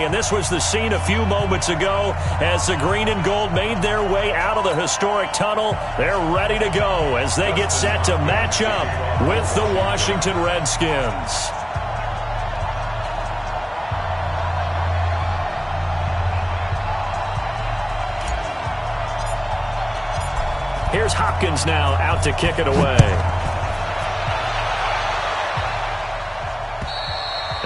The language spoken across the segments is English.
And this was the scene a few moments ago as the green and gold made their way out of the historic tunnel. They're ready to go as they get set to match up with the Washington Redskins. Here's Hopkins now out to kick it away.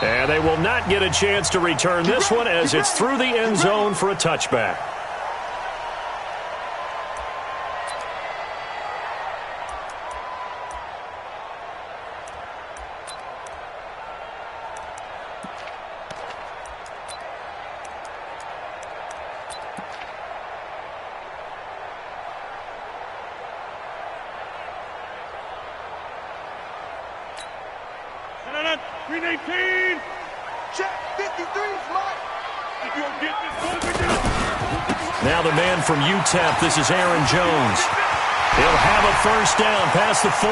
And they will not get a chance to return this one as it's through the end zone for a touchback. Now the man from UTEP, this is Aaron Jones. He'll have a first down past the 40.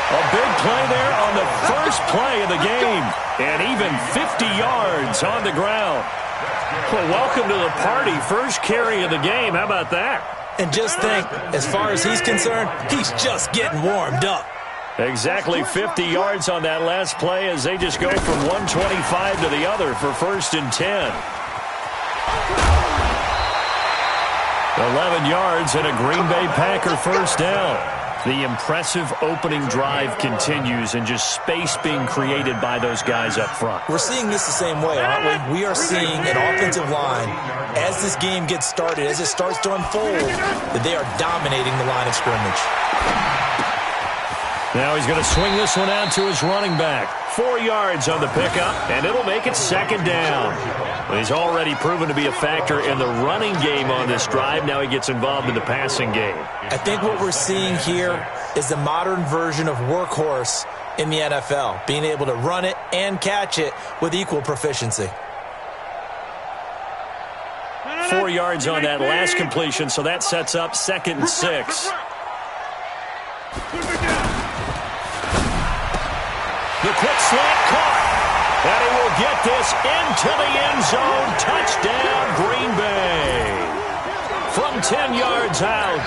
A big play there on the first play of the game. And even 50 yards on the ground. Well, welcome to the party. First carry of the game. How about that? And just think, as far as he's concerned, he's just getting warmed up. Exactly 50 yards on that last play as they just go from 125 to the other for first and 10. 11 yards and a Green Bay Packer first down. The impressive opening drive continues and just space being created by those guys up front. We're seeing this the same way, aren't we? We are seeing an offensive line, as this game gets started, as it starts to unfold, that they are dominating the line of scrimmage. Now he's going to swing this one out to his running back. 4 yards on the pickup, and it'll make it second down. Well, he's already proven to be a factor in the running game on this drive. Now he gets involved in the passing game. I think what we're seeing here is the modern version of workhorse in the NFL, being able to run it and catch it with equal proficiency. 4 yards on that last completion, so that sets up second and 6. The quick slant caught. And he will get this into the end zone. Touchdown, Green Bay. From 10 yards out.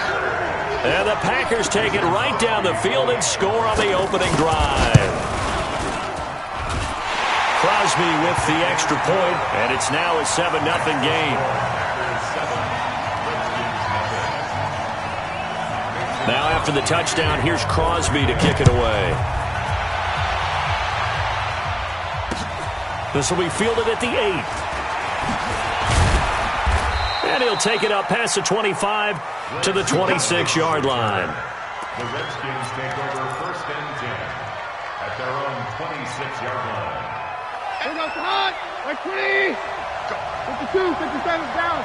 And the Packers take it right down the field and score on the opening drive. Crosby with the extra point, and it's now a 7-0 game. Now after the touchdown, here's Crosby to kick it away. This will be fielded at the 8. And he'll take it up past the 25 to the 26-yard line. The Redskins take over first and 10 at their own 26-yard line. Here goes the hot. Like 20. 52, 57 down.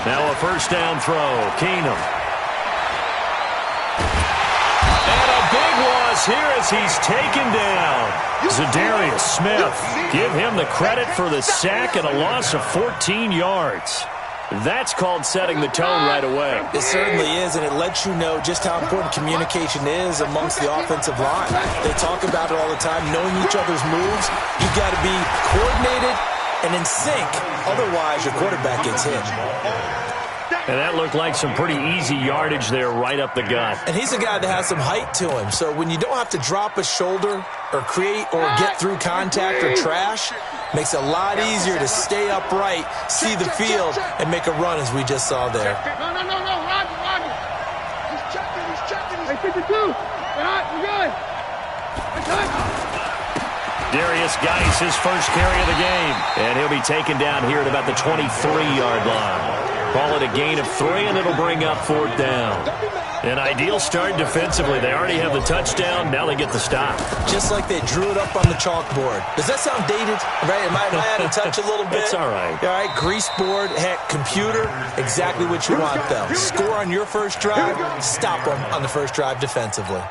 Now a first down throw. Keenum. And a big loss here as he's taken down. Za'Darius Smith. Give him the credit for the sack and a loss of 14 yards. That's called setting the tone right away. It certainly is, and it lets you know just how important communication is amongst the offensive line. They talk about it all the time, knowing each other's moves. You've got to be coordinated and in sync. Otherwise, your quarterback gets hit. And that looked like some pretty easy yardage there right up the gut. And he's a guy that has some height to him. So when you don't have to drop a shoulder or create or get through contact or trash, makes it a lot easier to stay upright, see the field, and make a run as we just saw there. No, Roger. He's checking. Hey, 52. We're good. Darius Geis, his first carry of the game. And he'll be taken down here at about the 23-yard line. Call it a gain of 3, and it'll bring up 4th down. An ideal start defensively. They already have the touchdown. Now they get the stop. Just like they drew it up on the chalkboard. Does that sound dated? Right? Am I out of touch a little bit? It's all right. All right, grease board, heck, computer, exactly what you want, though. Score on your first drive, stop them on the first drive defensively.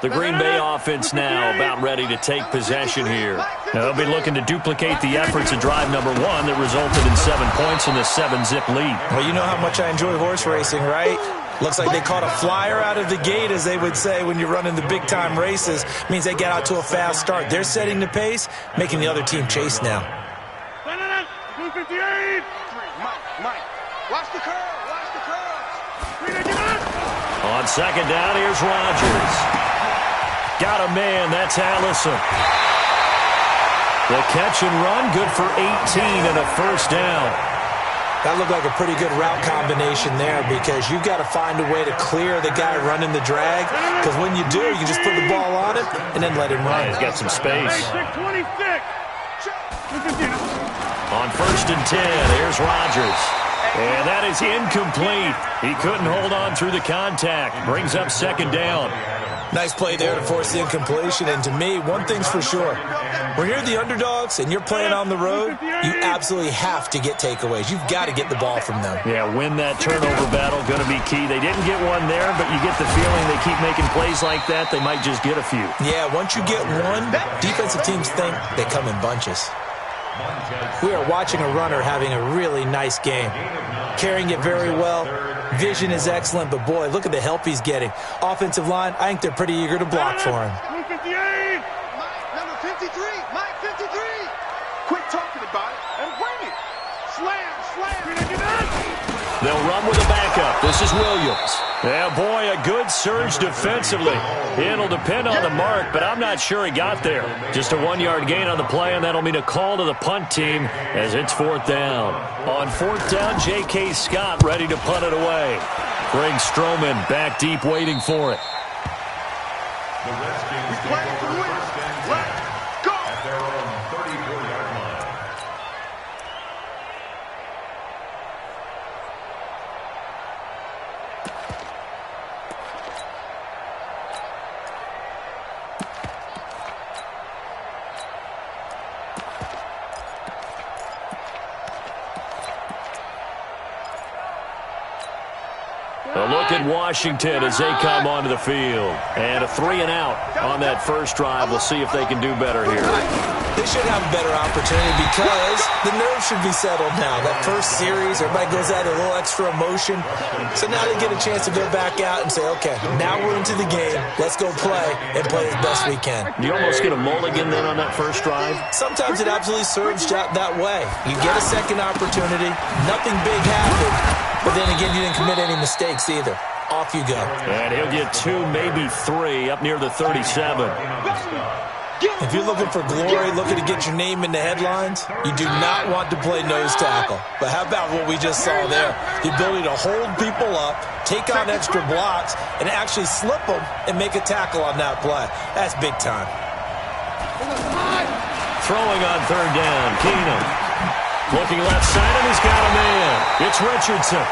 The Green Bay offense now about ready to take possession here. They'll be looking to duplicate the efforts of drive number 1 that resulted in 7 points in the 7-zip lead. Well, you know how much I enjoy horse racing, right? Looks like they caught a flyer out of the gate, as they would say when you're running the big-time races. Means they get out to a fast start. They're setting the pace, making the other team chase now. 258. Mike, watch the curve, watch the curve. On second down, here's Rodgers. Got a man, that's Allison. The catch and run, good for 18 and a first down. That looked like a pretty good route combination there, because you've got to find a way to clear the guy running the drag, because when you do, you just put the ball on him and then let him run. He's got some space. 26. On first and 10, here's Rodgers. And that is incomplete. He couldn't hold on through the contact. Brings up second down. Nice play there to force the incompletion. And to me, one thing's for sure. When you're the underdogs and you're playing on the road, you absolutely have to get takeaways. You've got to get the ball from them. Yeah, win that turnover battle, going to be key. They didn't get one there, but you get the feeling they keep making plays like that, they might just get a few. Yeah, once you get one, defensive teams think they come in bunches. We are watching a runner having a really nice game. Carrying it very well. Vision is excellent, but boy, look at the help he's getting. Offensive line, I think they're pretty eager to block for him. 258. Number 53. Mike 53. Quit talking about it and bring it. Slam. They'll run with a backup. This is Williams. Yeah, boy, a good surge defensively. It'll depend on the mark, but I'm not sure he got there. Just a 1-yard gain on the play, and that'll mean a call to the punt team as it's fourth down. On fourth down, J.K. Scott ready to punt it away. Greg Stroman back deep waiting for it. The Redskins take over first and 10 at their own 34-yard line. A look at Washington as they come onto the field. And a 3-and-out on that first drive. We'll see if they can do better here. They should have a better opportunity because the nerves should be settled now. That first series, everybody goes out a little extra emotion. So now they get a chance to go back out and say, okay, now we're into the game. Let's go play and play as best we can. You almost get a mulligan then on that first drive? Sometimes it absolutely serves that way. You get a second opportunity. Nothing big happened. But then again, you didn't commit any mistakes either. Off you go. And he'll get 2, maybe 3 up near the 37. If you're looking for glory, looking to get your name in the headlines, you do not want to play nose tackle. But how about what we just saw there? The ability to hold people up, take on extra blocks, and actually slip them and make a tackle on that play. That's big time. Throwing on third down, Keenum. Looking left side, and he's got a man. It's Richardson.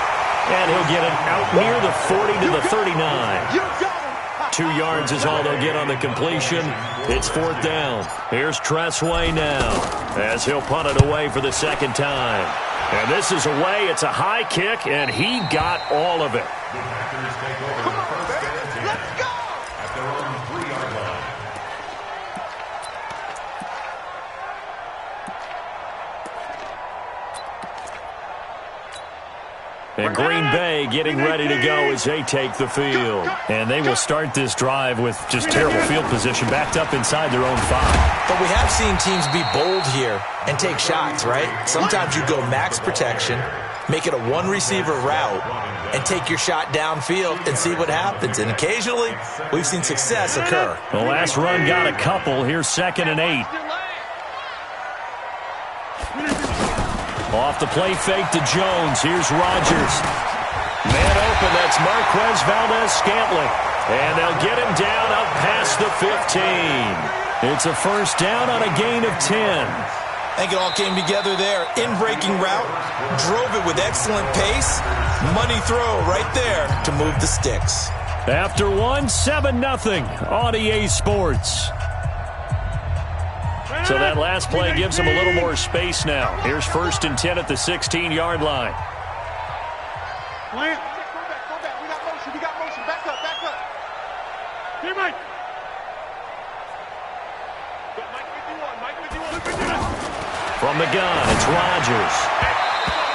And he'll get it out near the 40 to the 39. 2 yards is all they'll get on the completion. It's fourth down. Here's Tressway now as he'll punt it away for the second time. And this is away. It's a high kick, and he got all of it. The Packers take over first and 10 at their own 3-yard line. And Green Bay getting ready to go as they take the field. And they will start this drive with just terrible field position, backed up inside their own 5. But we have seen teams be bold here and take shots, right? Sometimes you go max protection, make it a one-receiver route, and take your shot downfield and see what happens. And occasionally, we've seen success occur. The last run got a couple. Here's 2nd and 8. Off the play fake to Jones. Here's Rodgers. Man open. That's Marquez Valdez-Scantling. And they'll get him down up past the 15. It's a first down on a gain of 10. I think it all came together there. In-breaking route. Drove it with excellent pace. Money throw right there to move the sticks. After 7-0 on EA Sports. So that last play gives him a little more space now. Here's 1st and 10 at the 16-yard line. Go back. We got motion. Back up. Here, Mike. From the gun, it's Rodgers.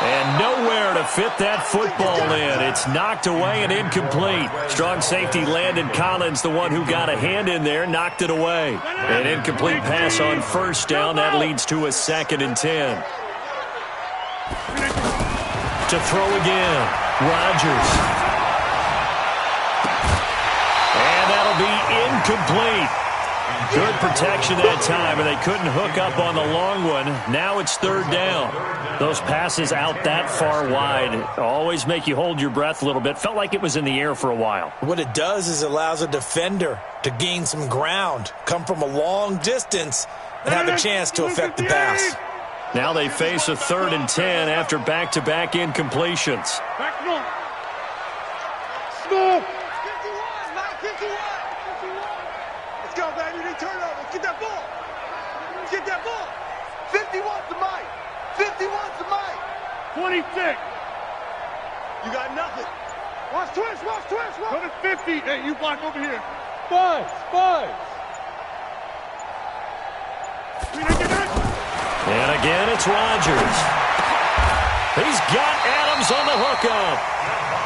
And nowhere to fit that football in. It's knocked away and incomplete. Strong safety Landon Collins, the one who got a hand in there, knocked it away. An incomplete pass on first down. That leads to a 2nd and 10. To throw again, Rodgers. And that'll be incomplete. Good protection that time, and they couldn't hook up on the long one. Now it's 3rd down. Those passes out that far wide always make you hold your breath a little bit. Felt like it was in the air for a while. What it does is it allows a defender to gain some ground, come from a long distance, and have a chance to affect the pass. Now they face a 3rd and 10 after back-to-back incompletions. Back north. Stop. 51, Mike, 51. Let's go, baby. They turn over. Get that ball. Get that ball. 51 to Mike. 51 to Mike. 26. You got nothing. Watch twist, watch twist. Go to 50. Hey, you block over here. Spies. And again, it's Rodgers. He's got Adams on the hookup.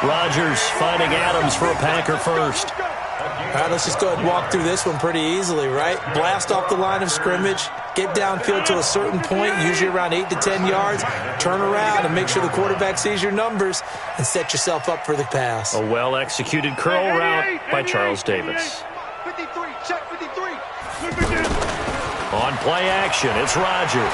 Rodgers finding Adams for a Packer first. All right, let's just go ahead and walk through this one pretty easily, right? Blast off the line of scrimmage, get downfield to a certain point, usually around 8 to 10 yards, turn around and make sure the quarterback sees your numbers and set yourself up for the pass. A well-executed curl route by Charles Davis. 53, check 53. On play action, it's Rodgers.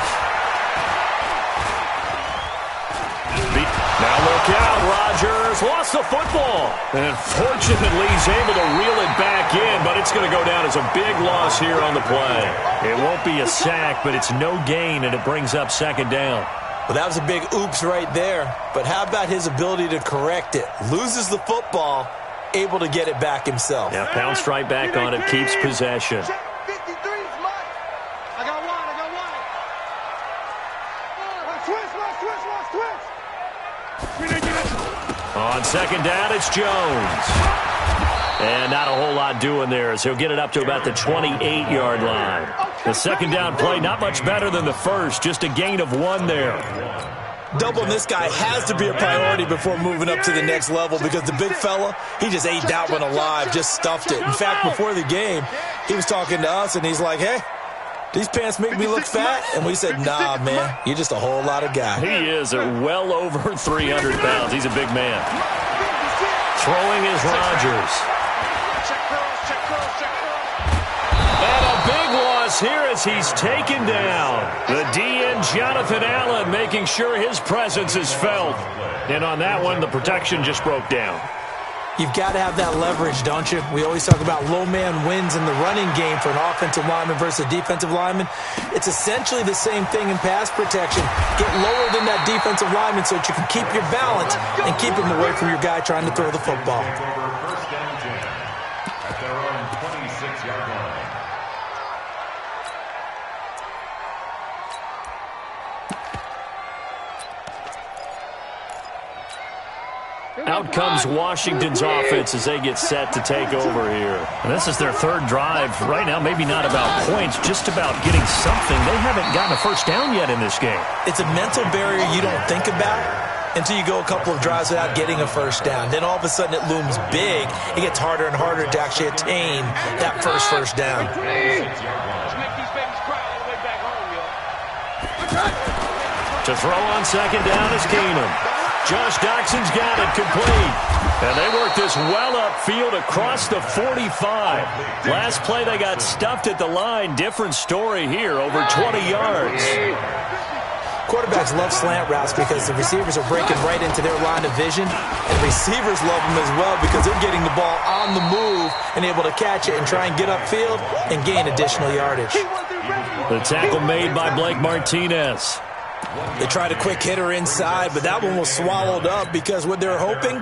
Now look out, Rodgers lost the football. And fortunately, he's able to reel it back in, but it's going to go down as a big loss here on the play. It won't be a sack, but it's no gain, and it brings up 2nd down. Well, that was a big oops right there. But how about his ability to correct it? Loses the football, able to get it back himself. Yeah, pounced right back on it, keeps possession. Check 53's Mike. I got one. Watch twist. On 2nd down, it's Jones. And not a whole lot doing there as he'll get it up to about the 28-yard line. The 2nd down play, not much better than the first, just a gain of 1 there. Doubling this guy has to be a priority before moving up to the next level because the big fella, he just ate that one alive, just stuffed it. In fact, before the game, he was talking to us, and he's like, hey, these pants make me look fat? And we said, nah, man, you're just a whole lot of guy. He is well over 300 pounds. He's a big man. Throwing is Rodgers. And a big loss here as he's taken down. The DN, Jonathan Allen, making sure his presence is felt. And on that one, the protection just broke down. You've got to have that leverage, don't you? We always talk about low man wins in the running game for an offensive lineman versus a defensive lineman. It's essentially the same thing in pass protection. Get lower than that defensive lineman so that you can keep your balance and keep him away from your guy trying to throw the football. First down 10 at their own 26-yard line. Out comes Washington's offense as they get set to take over here. And this is their 3rd drive. Right now, maybe not about points, just about getting something. They haven't gotten a first down yet in this game. It's a mental barrier you don't think about until you go a couple of drives without getting a first down. Then all of a sudden it looms big. It gets harder and harder to actually attain that first down. Let's make these babies cry all the way back home, yo. To throw on 2nd down is Keenum. Josh Doxson's got it complete. And they work this well upfield across the 45. Last play they got stuffed at the line. Different story here, over 20 yards. Quarterbacks love slant routes because the receivers are breaking right into their line of vision. And receivers love them as well because they're getting the ball on the move and able to catch it and try and get upfield and gain additional yardage. The tackle made by Blake Martinez. They tried a quick hitter inside, but that one was swallowed up because what they're hoping,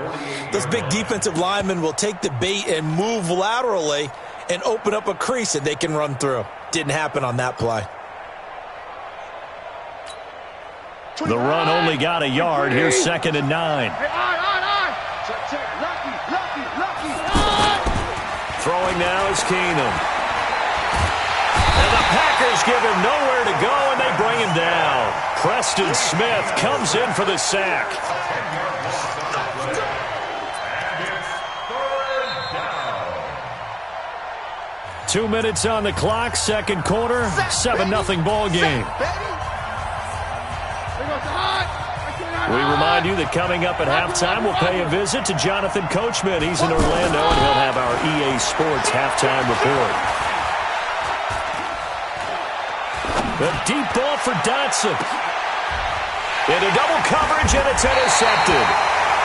those big defensive linemen will take the bait and move laterally and open up a crease that they can run through. Didn't happen on that play. The run only got a yard. Here's 2nd and 9. Throwing now is Keenum. And the Packers give him nowhere to go, and they bring him down. Preston Smith comes in for the sack. 2 minutes on the clock, second quarter, 7-0 ball game. We remind you that coming up at halftime, we'll pay a visit to Jonathan Coachman. He's in Orlando, and he'll have our EA Sports halftime report. The deep ball for Dotson. Into double coverage, and it's intercepted.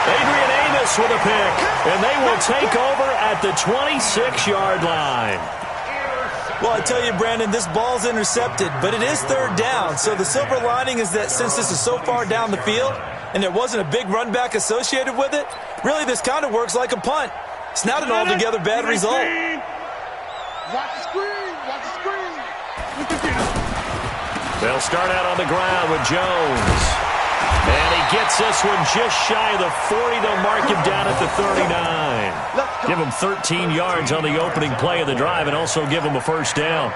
Adrian Amos with a pick, and they will take over at the 26-yard line. Well, I tell you, Brandon, this ball's intercepted, but it is third down. So the silver lining is that since this is so far down the field and there wasn't a big run back associated with it, really this kind of works like a punt. It's not an altogether bad result. Watch the screen. Watch the screen. They'll start out on the ground with Jones. And he gets this one just shy of the 40. They'll mark him down at the 39. Give him 13 yards on the opening play of the drive and also give him a first down.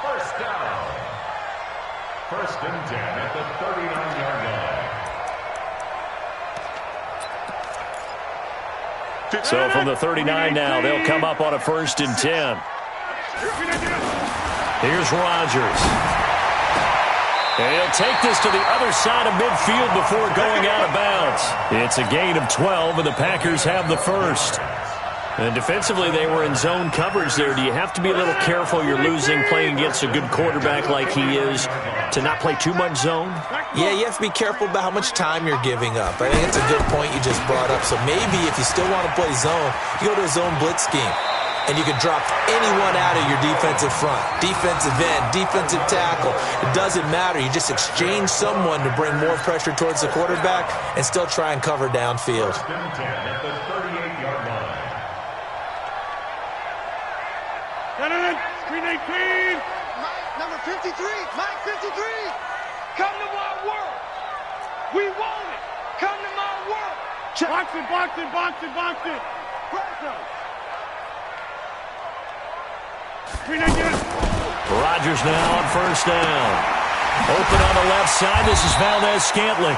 First down. First and 10 at the 39-yard line. So from the 39 now, they'll come up on a first and 10. Here's Rodgers. And he'll take this to the other side of midfield before going out of bounds. It's a gain of 12, and the Packers have the first. And defensively, they were in zone coverage there. Do you have to be a little careful? You're losing playing against a good quarterback like he is to not play too much zone? Yeah, you have to be careful about how much time you're giving up. I think it's a good point you just brought up. So maybe if you still want to play zone, you go to a zone blitz scheme. And you can drop anyone out of your defensive front, defensive end, defensive tackle. It doesn't matter. You just exchange someone to bring more pressure towards the quarterback and still try and cover downfield. First and 10 at the 38-yard line. Screen 18. Number 53. Mike 53. Come to my world. We want it. Come to my world. Box it, box it, box it, box it. Press him. Rodgers now on first down. Open on the left side. This is Valdez-Scantling.